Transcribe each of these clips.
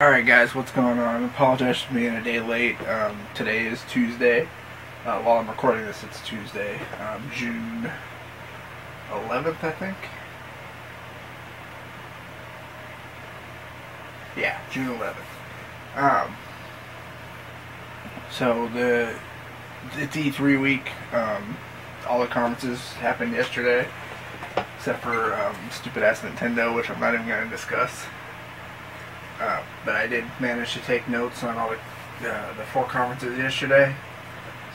Alright guys, what's going on? I apologize for being a day late. Today is Tuesday. While I'm recording this, it's Tuesday, June 11th, I think? Yeah, June 11th. So it's E3 week. All the conferences happened yesterday, except for stupid ass Nintendo, which I'm not even going to discuss. But I did manage to take notes on all the four conferences yesterday,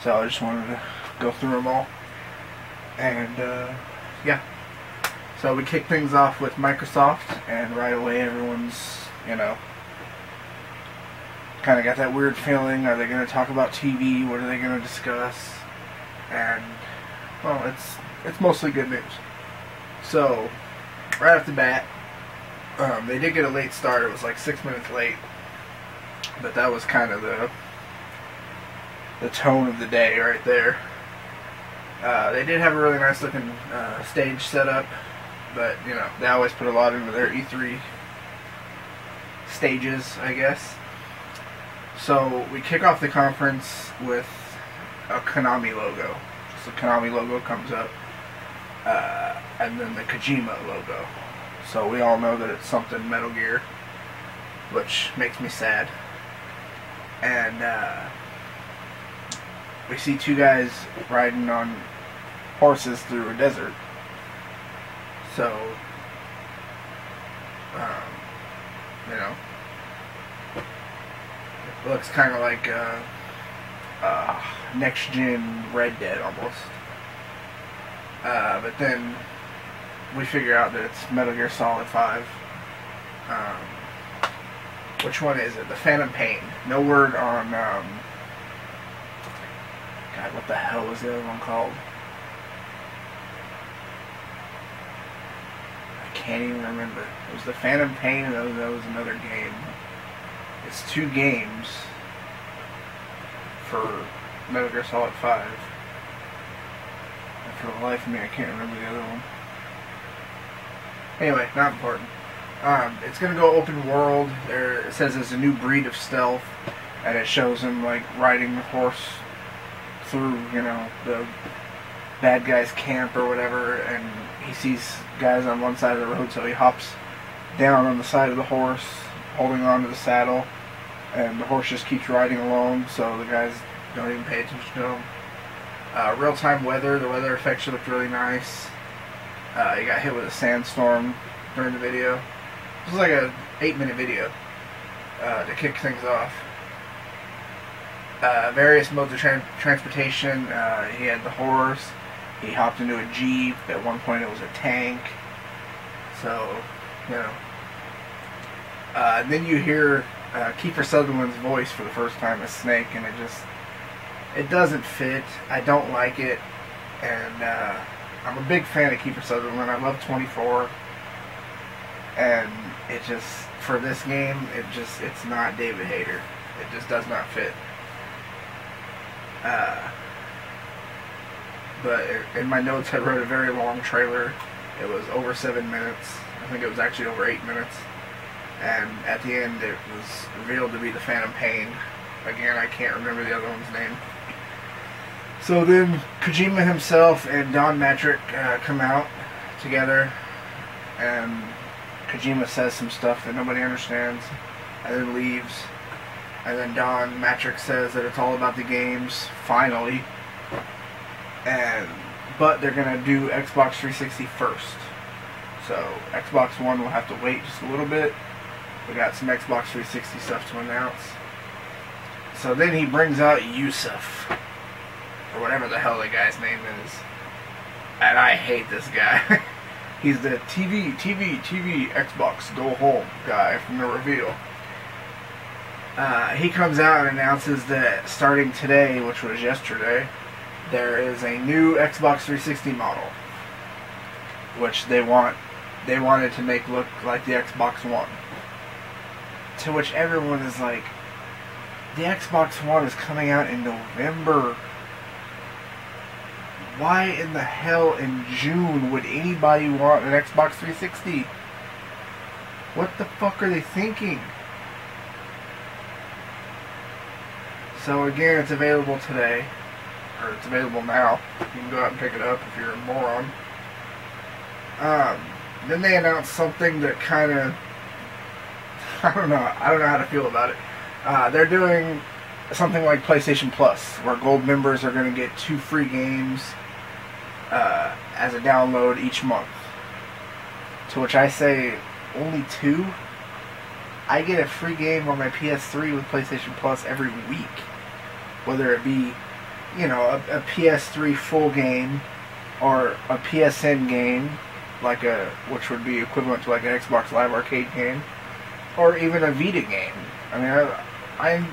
so I just wanted to go through them all. And yeah, so we kicked things off with Microsoft, and right away everyone's, kind of got that weird feeling. Are they going to talk about TV? What are they going to discuss? And well, it's mostly good news. So right off the bat, they did get a late start. It was like 6 minutes late, but that was kind of the tone of the day right there. They did have a really nice looking stage set up, but they always put a lot into their E3 stages, I guess. So we kick off the conference with a Konami logo. So the Konami logo comes up, and then the Kojima logo. So we all know that it's something Metal Gear, which makes me sad. And we see two guys riding on horses through a desert. So, it looks kind of like next-gen Red Dead almost. But then we figure out that it's Metal Gear Solid 5. Which one is it? The Phantom Pain. No word on, God, what the hell was the other one called? I can't even remember. It was the Phantom Pain, and that was another game. It's two games for Metal Gear Solid 5. And for the life of me, I can't remember the other one. Anyway, not important. It's going to go open world. It says there's a new breed of stealth, and it shows him like riding the horse through, the bad guy's camp or whatever, and he sees guys on one side of the road, so he hops down on the side of the horse, holding on to the saddle, and the horse just keeps riding along, so the guys don't even pay attention to him. Real-time weather. The weather effects looked really nice. He got hit with a sandstorm during the video. This was like a 8-minute video to kick things off. Various modes of transportation. He had the horse. He hopped into a jeep. At one point it was a tank. So, then you hear Kiefer Sutherland's voice for the first time as Snake, and it doesn't fit. I don't like it, and I'm a big fan of Kiefer Sutherland. I love 24, and it just, for this game, it's not David Hayter. It just does not fit. But in my notes, I wrote a very long trailer. It was over 7 minutes. I think it was actually over 8 minutes. And at the end, it was revealed to be the Phantom Pain. Again, I can't remember the other one's name. So then Kojima himself and Don Matrick come out together, and Kojima says some stuff that nobody understands, and then leaves. And then Don Matrick says that it's all about the games, finally. But they're going to do Xbox 360 first. So Xbox One will have to wait just a little bit. We got some Xbox 360 stuff to announce. So then he brings out Yusuf, or whatever the hell the guy's name is. And I hate this guy. He's the TV, Xbox, go home guy from the reveal. He comes out and announces that starting today, which was yesterday, there is a new Xbox 360 model, which they wanted to make look like the Xbox One. To which everyone is like, the Xbox One is coming out in November. Why in the hell in June would anybody want an Xbox 360? What the fuck are they thinking? So again, it's available today, or it's available now. You can go out and pick it up if you're a moron. Then they announced something that kind of, I don't know how to feel about it. They're doing something like PlayStation Plus, where gold members are going to get 2 free games as a download each month. To which I say, only 2? I get a free game on my PS3 with PlayStation Plus every week. Whether it be, you know, a PS3 full game or a PSN game, which would be equivalent to like an Xbox Live Arcade game, or even a Vita game. I mean, I'm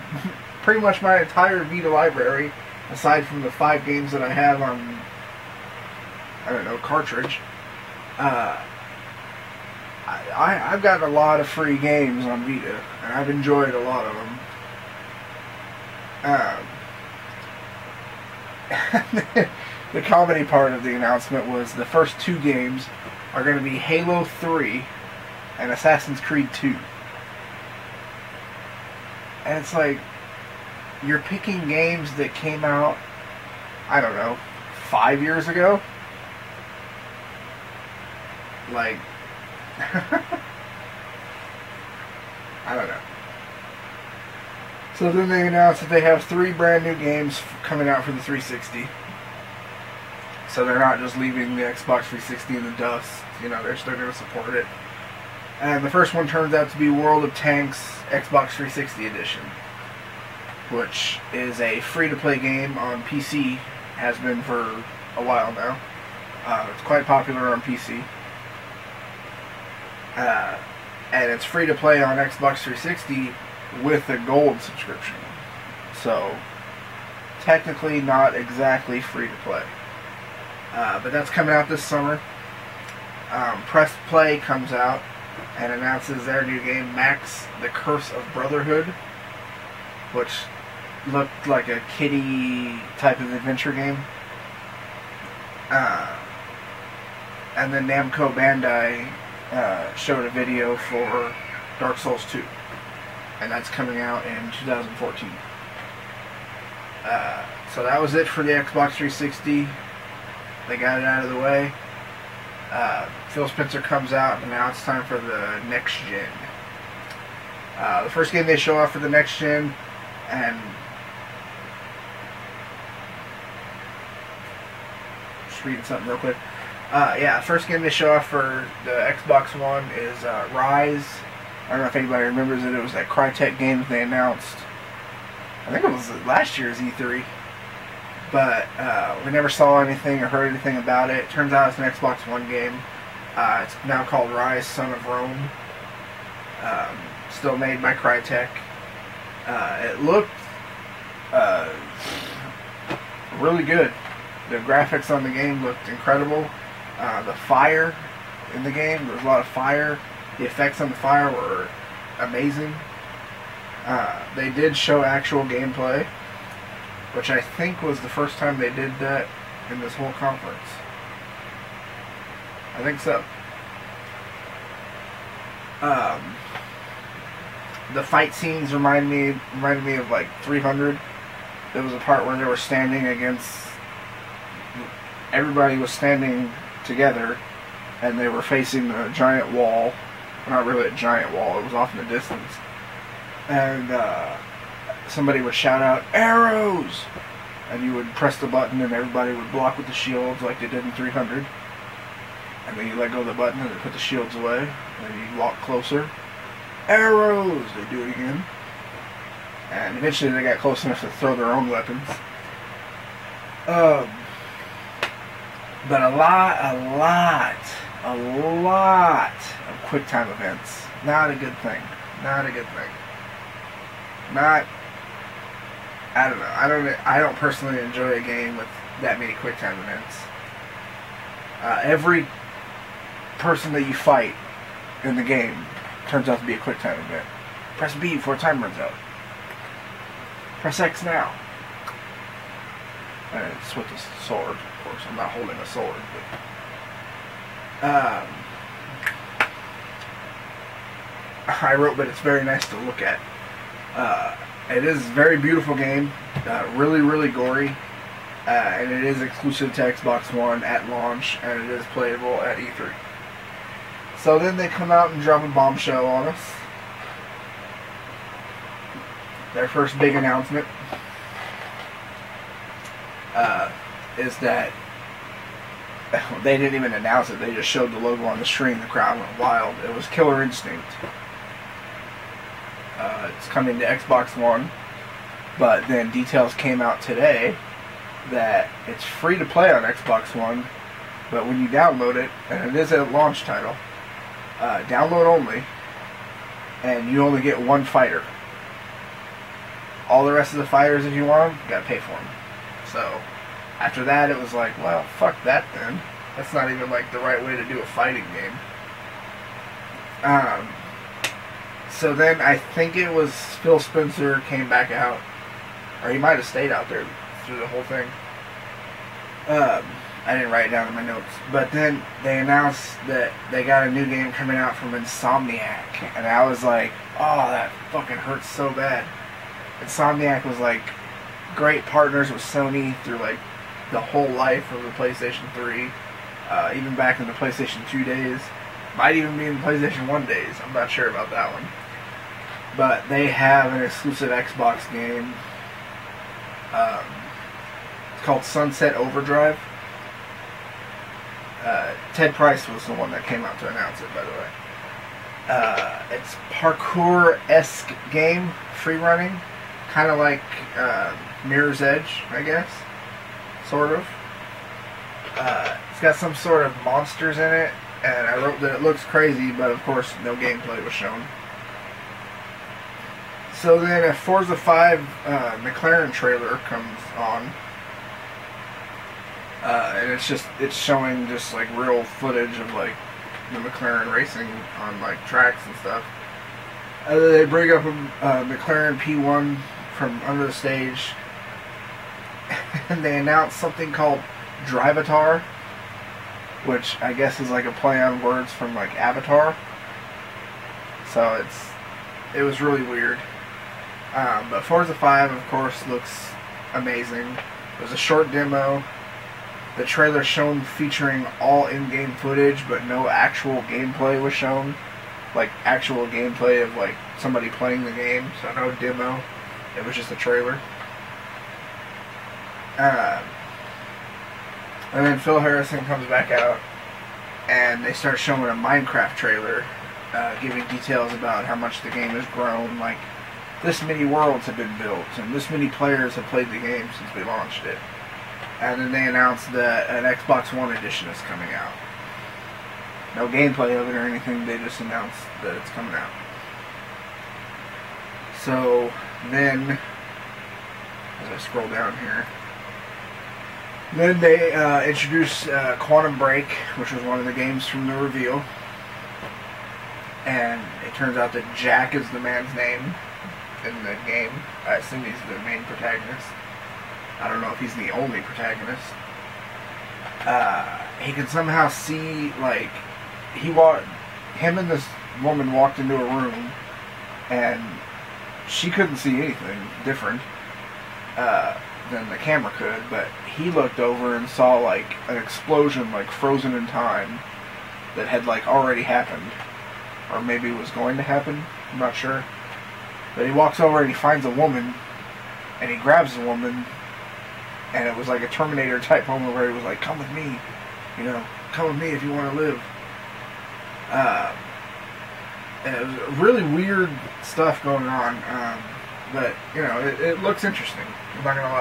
pretty much my entire Vita library, aside from the 5 games that I have on, I don't know, cartridge. I've gotten a lot of free games on Vita, and I've enjoyed a lot of them. The comedy part of the announcement was the first 2 games are going to be Halo 3 and Assassin's Creed 2. And it's like, you're picking games that came out, I don't know, 5 years ago? Like, I don't know. So then they announced that they have 3 brand new games coming out for the 360. So they're not just leaving the Xbox 360 in the dust. You know, they're still going to support it. And the first one turns out to be World of Tanks Xbox 360 Edition, which is a free-to-play game on PC. Has been for a while now. It's quite popular on PC. And it's free to play on Xbox 360 with a gold subscription. So, technically not exactly free to play. But that's coming out this summer. Press Play comes out and announces their new game, Max: The Curse of Brotherhood, which looked like a kiddie type of adventure game. And then Namco Bandai showed a video for Dark Souls 2, and that's coming out in 2014. So that was it for the Xbox 360. They got it out of the way. Phil Spencer comes out, and now it's time for the next gen. The first game they show off for the next gen, and just reading something real quick. First game they show off for the Xbox One is Rise. I don't know if anybody remembers it. It was that Crytek game that they announced. I think it was last year's E3. But we never saw anything or heard anything about it. Turns out it's an Xbox One game. It's now called Rise, Son of Rome. Still made by Crytek. It looked really good. The graphics on the game looked incredible. The fire in the game, there was a lot of fire. The effects on the fire were amazing. They did show actual gameplay, which I think was the first time they did that in this whole conference. I think so. The fight scenes reminded me of like 300. There was a part where they were standing against... Everybody was standing together, and they were facing a giant wall. Not really a giant wall, it was off in the distance. And somebody would shout out, "Arrows!" And you would press the button and everybody would block with the shields like they did in 300. And then you let go of the button and they put the shields away. And then you walk closer. "Arrows!" They do it again. And eventually they got close enough to throw their own weapons. But a lot of QuickTime events. Not a good thing. Not a good thing. I don't know. I don't personally enjoy a game with that many QuickTime events. Every person that you fight in the game turns out to be a QuickTime event. Press B before time runs out. Press X now. And it's with a sword, of course. I'm not holding a sword, but I wrote, but it's very nice to look at. It is a very beautiful game, really, really gory, and it is exclusive to Xbox One at launch, and it is playable at E3. So then they come out and drop a bombshell on us. Their first big announcement is that they didn't even announce it. They just showed the logo on the screen. The crowd went wild. It was Killer Instinct. It's coming to Xbox One, but then details came out today that it's free to play on Xbox One, but when you download it, and it is a launch title, download only, and you only get one fighter. All the rest of the fighters, if you want them, you gotta pay for them. So after that, it was like, well, fuck that then. That's not even like the right way to do a fighting game. So then I think it was Phil Spencer came back out, or he might have stayed out there through the whole thing. I didn't write it down in my notes, but then they announced that they got a new game coming out from Insomniac, and I was like, oh, that fucking hurts so bad. Insomniac was like great partners with Sony through like the whole life of the PlayStation 3, even back in the PlayStation 2 days. Might even be in the PlayStation 1 days. I'm not sure about that one. But they have an exclusive Xbox game. It's called Sunset Overdrive. Ted Price was the one that came out to announce it, by the way. It's parkour-esque game, free running. Kind of like Mirror's Edge, I guess. Sort of. It's got some sort of monsters in it, and I wrote that it looks crazy, but of course no gameplay was shown. So then a Forza 5 McLaren trailer comes on, and it's showing just like real footage of like the McLaren racing on like tracks and stuff. They bring up a McLaren P1 from under the stage, and they announce something called Drivatar, which I guess is like a play on words from like Avatar. So it was really weird. But Forza 5, of course, looks amazing. It was a short demo. The trailer shown featuring all in-game footage, but no actual gameplay was shown. Like actual gameplay of like somebody playing the game, so no demo. It was just a trailer. And then Phil Harrison comes back out, and they start showing a Minecraft trailer, giving details about how much the game has grown. Like, this many worlds have been built, and this many players have played the game since we launched it. And then they announced that an Xbox One edition is coming out. No gameplay of it or anything, they just announced that it's coming out. So then, as I scroll down here, then they introduced Quantum Break, which was one of the games from the reveal. And it turns out that Jack is the man's name in the game. I assume he's the main protagonist. I don't know if he's the only protagonist. He can somehow see, like, him and this woman walked into a room, and she couldn't see anything different than the camera could, but he looked over and saw, like, an explosion, like, frozen in time that had, like, already happened. Or maybe was going to happen. I'm not sure. But he walks over and he finds a woman, and he grabs the woman, and it was like a Terminator type moment where he was like, come with me, you know, come with me if you want to live. And it was really weird stuff going on, but, you know, it looks interesting, I'm not going to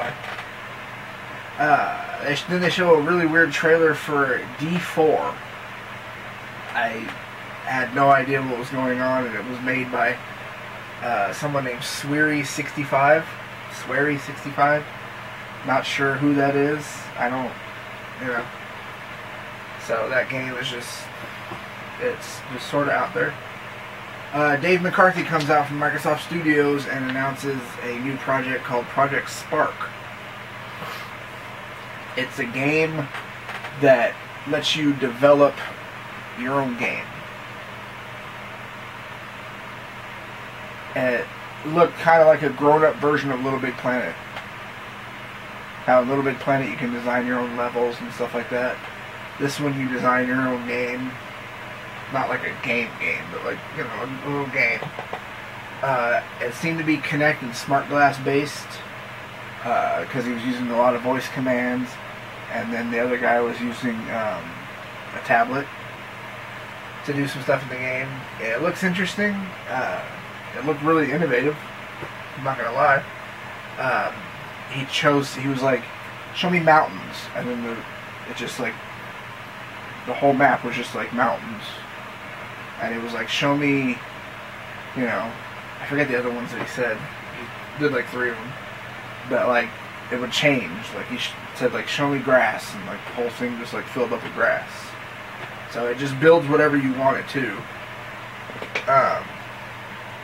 lie. Then they show a really weird trailer for D4. I had no idea what was going on, and it was made by someone named Swery65. Swery65. Not sure who that is. I don't, you know. So that game is just, it's just sort of out there. Dave McCarthy comes out from Microsoft Studios and announces a new project called Project Spark. It's a game that lets you develop your own game. looked kind of like a grown-up version of Little Big Planet. How in Little Big Planet you can design your own levels and stuff like that. This one you design your own game. Not like a game, but like, you know, a little game. It seemed to be Kinect and Smart Glass based, because he was using a lot of voice commands, and then the other guy was using a tablet to do some stuff in the game. It looks interesting. It looked really innovative. I'm not gonna lie. He was like, show me mountains, and then it just like, the whole map was just like mountains, and it was like, show me, you know, I forget the other ones that he said. He did like 3 of them, but like it would change. Like he said, like, show me grass, and like the whole thing just like filled up with grass. So it just builds whatever you want it to.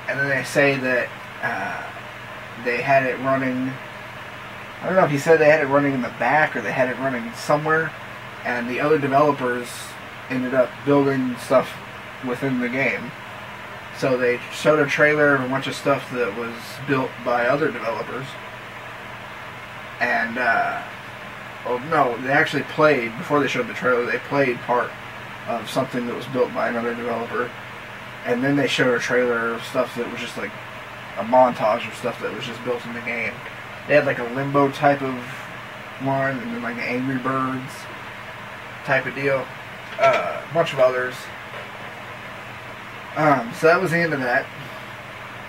And then they say that they had it running. I don't know if he said they had it running in the back or they had it running somewhere, and the other developers ended up building stuff within the game. So they showed a trailer of a bunch of stuff that was built by other developers. And, well, no, they actually played, before they showed the trailer, they played part of something that was built by another developer. And then they showed a trailer of stuff that was just like a montage of stuff that was just built in the game. They had like a Limbo type of one, and then like an Angry Birds type of deal. A bunch of others. So that was the end of that.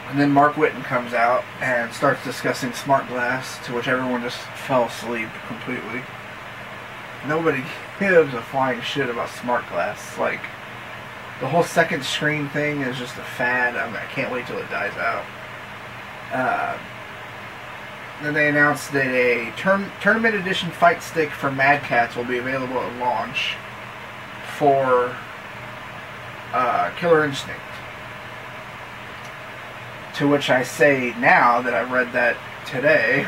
And then Mark Whitten comes out and starts discussing Smart Glass, to which everyone just fell asleep completely. Nobody gives a flying shit about Smart Glass. Like, the whole second screen thing is just a fad. I can't wait till it dies out. Then they announced that a Tournament Edition Fight Stick for Mad Catz will be available at launch for Killer Instinct. To which I say now that I've read that today,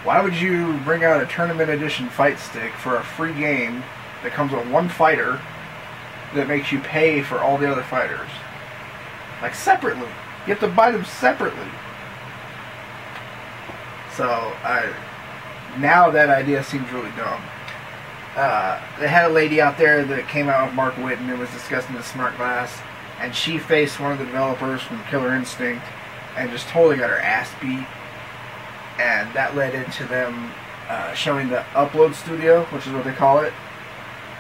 why would you bring out a Tournament Edition Fight Stick for a free game that comes with one fighter that makes you pay for all the other fighters? Like, separately. You have to buy them separately. So, now that idea seems really dumb. They had a lady out there that came out with Mark Whitten and was discussing the Smart Glass, and she faced one of the developers from Killer Instinct and just totally got her ass beat. And that led into them showing the Upload Studio, which is what they call it,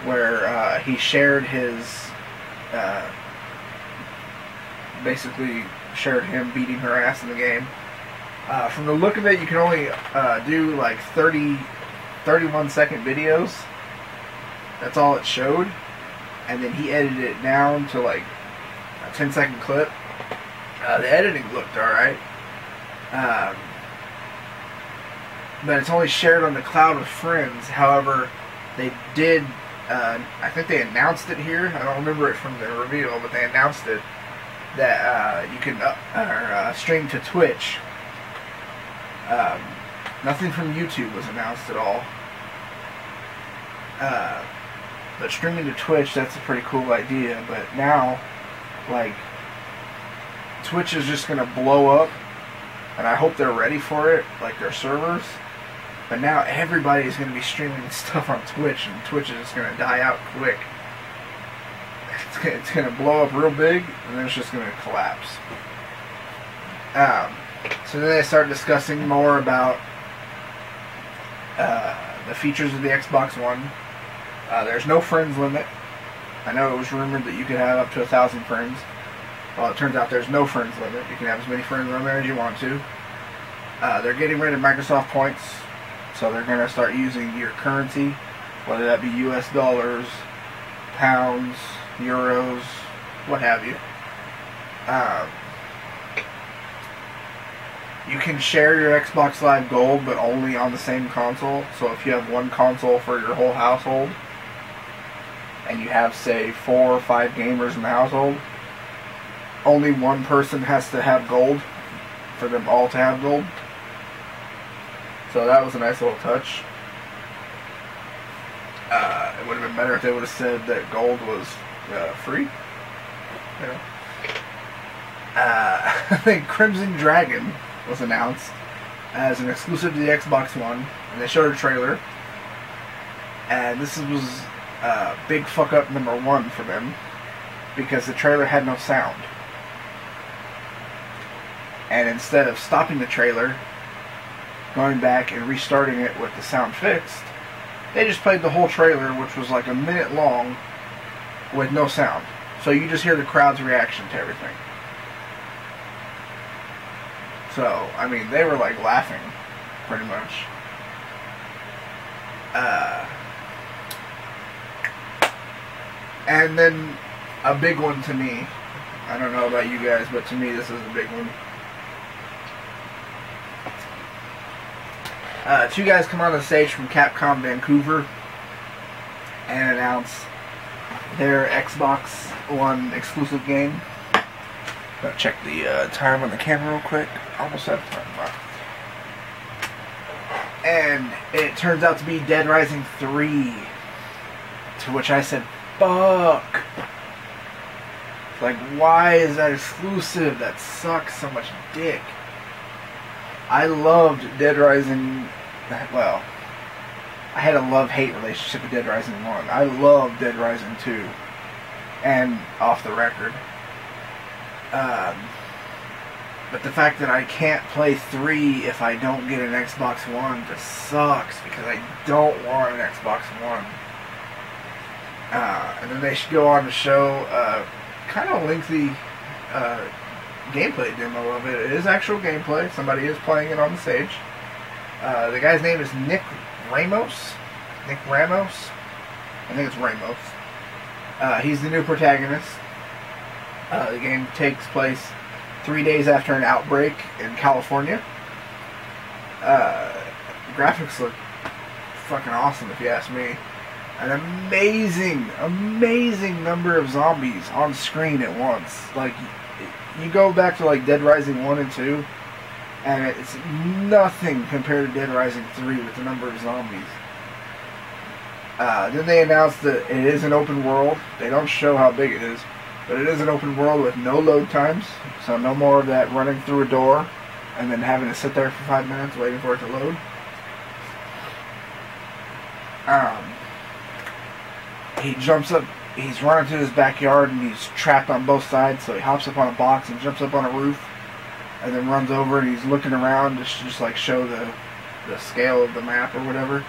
where he shared his, basically shared him beating her ass in the game. From the look of it, you can only do like 31-second videos. That's all it showed. And then he edited it down to like a 10-second clip. The editing looked alright. But it's only shared on the cloud with friends. However, they did, I think they announced it here. I don't remember it from the reveal, but they announced it, that you can stream to Twitch. Nothing from YouTube was announced at all. But streaming to Twitch, that's a pretty cool idea. But now, like, Twitch is just going to blow up, and I hope they're ready for it, like their servers. But now everybody is going to be streaming stuff on Twitch, and Twitch is just going to die out quick. It's going to blow up real big, and then it's just going to collapse. So then they start discussing more about the features of the Xbox One. There's no friends limit. I know it was rumored that you could have up to 1,000 friends. Well, it turns out there's no friends limit. You can have as many friends on there as you want to. They're getting rid of Microsoft points, so they're going to start using your currency, whether that be US dollars, pounds, euros, what have you. You can share your Xbox Live Gold, but only on the same console. So if you have one console for your whole household, and you have, say, 4 or 5 gamers in the household, only one person has to have gold for them all to have gold. So that was a nice little touch. It would have been better if they would have said that gold was free. You know. I think Crimson Dragon was announced as an exclusive to the Xbox One, and they showed a trailer. And this was big fuck up number one for them, because the trailer had no sound. And instead of stopping the trailer, going back and restarting it with the sound fixed, they just played the whole trailer, which was like a minute long, with no sound. So you just hear the crowd's reaction to everything. So, I mean, they were like laughing, pretty much. And then a big one to me. I don't know about you guys, but to me this is a big one. Two guys come on the stage from Capcom Vancouver and announce their Xbox One exclusive game. Gotta check the time on the camera real quick. Almost out of time. Wow. And it turns out to be Dead Rising 3. To which I said, fuck. Like, why is that exclusive? That sucks so much dick. I loved Dead Rising. Well, I had a love-hate relationship with Dead Rising 1. I loved Dead Rising 2. And off the record. But the fact that I can't play 3 if I don't get an Xbox One just sucks, because I don't want an Xbox One. And then they should go on to show kind of lengthy gameplay demo of it. It is actual gameplay. Somebody is playing it on the stage. The guy's name is Nick Ramos. Nick Ramos? I think it's Ramos. He's the new protagonist. The game takes place 3 days after an outbreak in California. Graphics look fucking awesome, if you ask me. An amazing number of zombies on screen at once. Like, you go back to like Dead Rising 1 and 2, and it's nothing compared to Dead Rising 3 with the number of zombies. Then they announced that it is an open world. They don't show how big it is, but it is an open world with no load times, so no more of that running through a door and then having to sit there for 5 minutes waiting for it to load. He jumps up, he's running through his backyard and he's trapped on both sides, so he hops up on a box and jumps up on a roof and then runs over and he's looking around to just like show the scale of the map or whatever.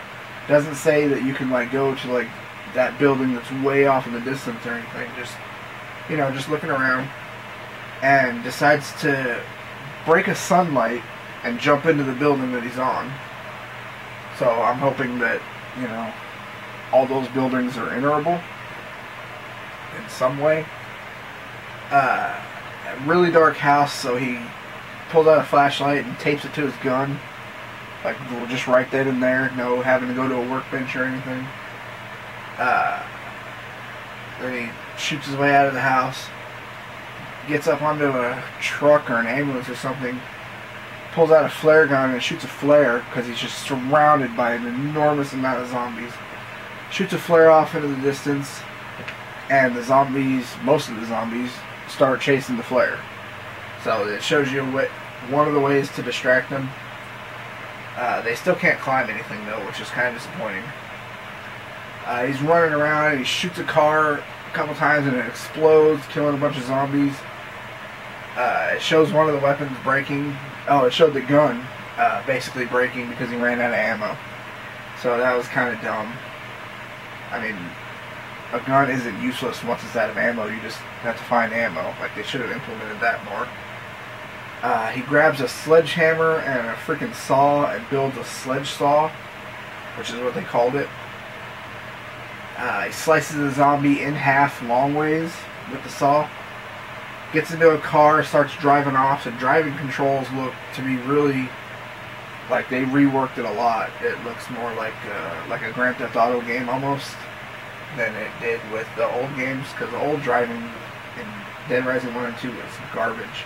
Doesn't say that you can like go to like that building that's way off in the distance or anything, just, you know, just looking around, and decides to break a sunlight and jump into the building that he's on. So I'm hoping that, you know, all those buildings are enterable in some way. A really dark house, so he pulls out a flashlight and tapes it to his gun, like just right then and there, no having to go to a workbench or anything. Then he shoots his way out of the house, gets up onto a truck or an ambulance or something, pulls out a flare gun and shoots a flare, because he's just surrounded by an enormous amount of zombies. Shoots a flare off into the distance, and the zombies, most of the zombies, start chasing the flare. So it shows you one of the ways to distract them. They still can't climb anything though, which is kind of disappointing. He's running around and he shoots a car a couple times and it explodes, killing a bunch of zombies. It shows one of the weapons breaking. Oh, it showed the gun basically breaking because he ran out of ammo. So that was kind of dumb. I mean, a gun isn't useless once it's out of ammo. You just have to find ammo. Like, they should have implemented that more. He grabs a sledgehammer and a freaking saw and builds a sledge saw, which is what they called it. He slices the zombie in half long ways with the saw. Gets into a car, starts driving off. The driving controls look to be really like they reworked it a lot. It looks more like a Grand Theft Auto game almost than it did with the old games, because the old driving in Dead Rising 1 and 2 was garbage.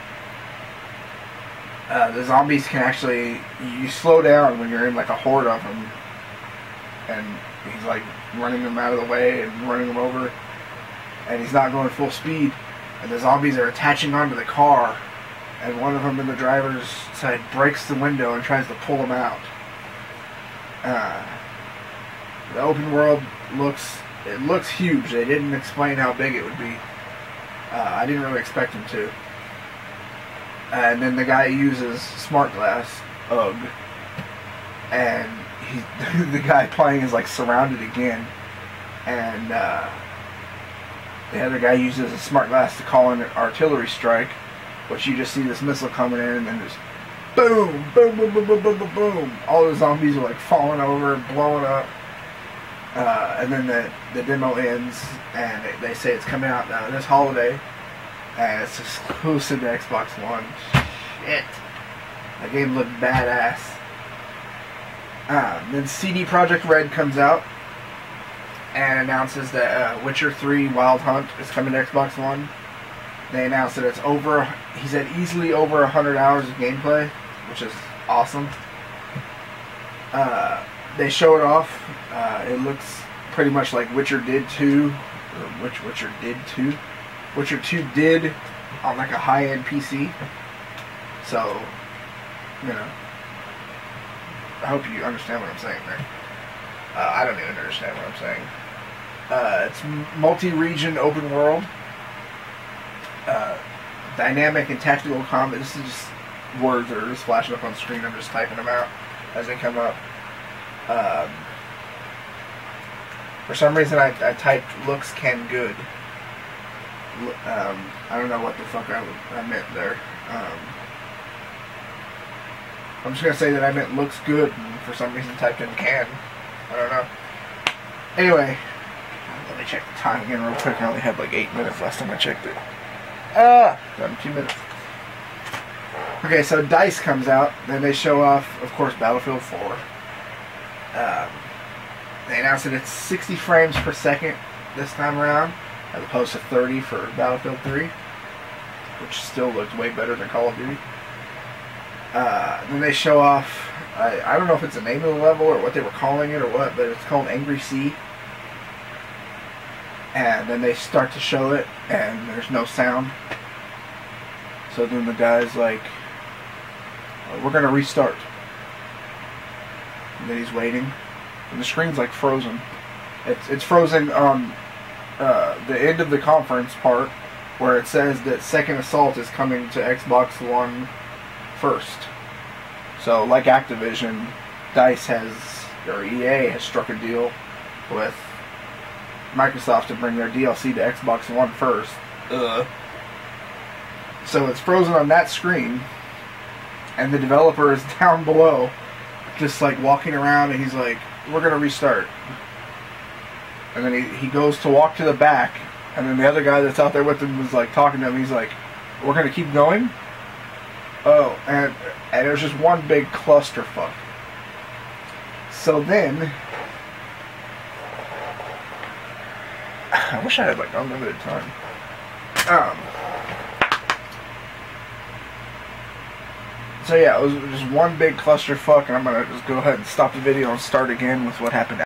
The zombies can actually, you slow down when you're in like a horde of them, and he's like running them out of the way and running them over, and he's not going full speed, and the zombies are attaching onto the car and one of them in the driver's side breaks the window and tries to pull him out. The open world looks huge. They didn't explain how big it would be. I didn't really expect them to. And then the guy uses smart glass, ugh, and the guy playing is like surrounded again, and the other guy uses a smart glass to call in an artillery strike, which you just see this missile coming in and then just boom, boom, boom, boom, boom, boom, boom, boom. All the zombies are like falling over, blowing up. And then the demo ends, and they say it's coming out this holiday, and it's exclusive to Xbox One. Shit. That game looked badass. Then CD Projekt Red comes out and announces that Witcher 3 Wild Hunt is coming to Xbox One. They announced that it's over, he said easily over 100 hours of gameplay, which is awesome. They show it off. It looks pretty much like Witcher did 2, or Witcher did 2. Witcher 2 did on like a high-end PC. So, you know, I hope you understand what I'm saying there. I don't even understand what I'm saying. It's multi-region open world. Dynamic and tactical combat. This is just words that are just flashing up on screen. I'm just typing them out as they come up. For some reason I typed looks can good. I don't know what the fuck I meant there. I'm just gonna say that I meant looks good, and for some reason typed in can. I don't know. Anyway, let me check the time again real quick. I only had like 8 minutes last time I checked it. Done 2 minutes. Okay, so DICE comes out, then they show off, of course, Battlefield 4. They announced that it's 60 frames per second this time around, as opposed to 30 for Battlefield 3, which still looked way better than Call of Duty. Then they show off, I don't know if it's the name of the level or what they were calling it or what, but it's called Angry Sea. And then they start to show it, and there's no sound. So then the guy's like, we're going to restart. And then he's waiting. And the screen's like frozen. It's frozen on the end of the conference part, where it says that Second Assault is coming to Xbox One first. So, like Activision, DICE has, or EA has struck a deal with Microsoft to bring their DLC to Xbox One first. So it's frozen on that screen, and the developer is down below, just like walking around, and he's like, we're going to restart. And then he goes to walk to the back, and then the other guy that's out there with him was like talking to him. He's like, we're going to keep going? Oh, and there's just one big clusterfuck. So then, I wish I had like unlimited time. So yeah, it was just one big clusterfuck, and I'm gonna just go ahead and stop the video and start again with what happened